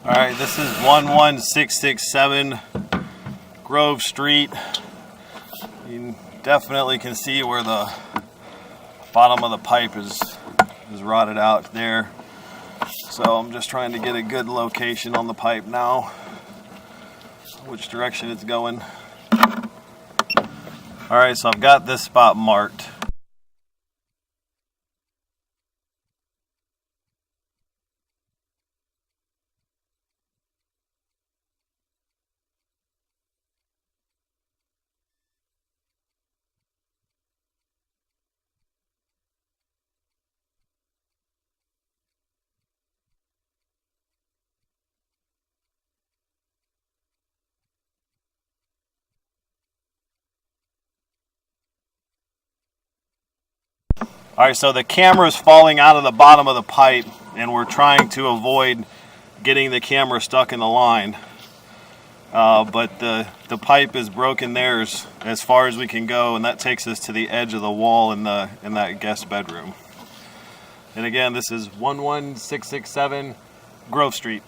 Alright, this is 11667 Grove Street. You definitely can see where the bottom of the pipe is rotted out there. So I'm just trying to get a good location on the pipe now, which direction it's going. Alright, so I've got this spot marked. Alright, so the camera is falling out of the bottom of the pipe, and we're trying to avoid getting the camera stuck in the line. But the pipe is broken there as far as we can go, and that takes us to the edge of the wall in that guest bedroom. And again, this is 11667 Grove Street.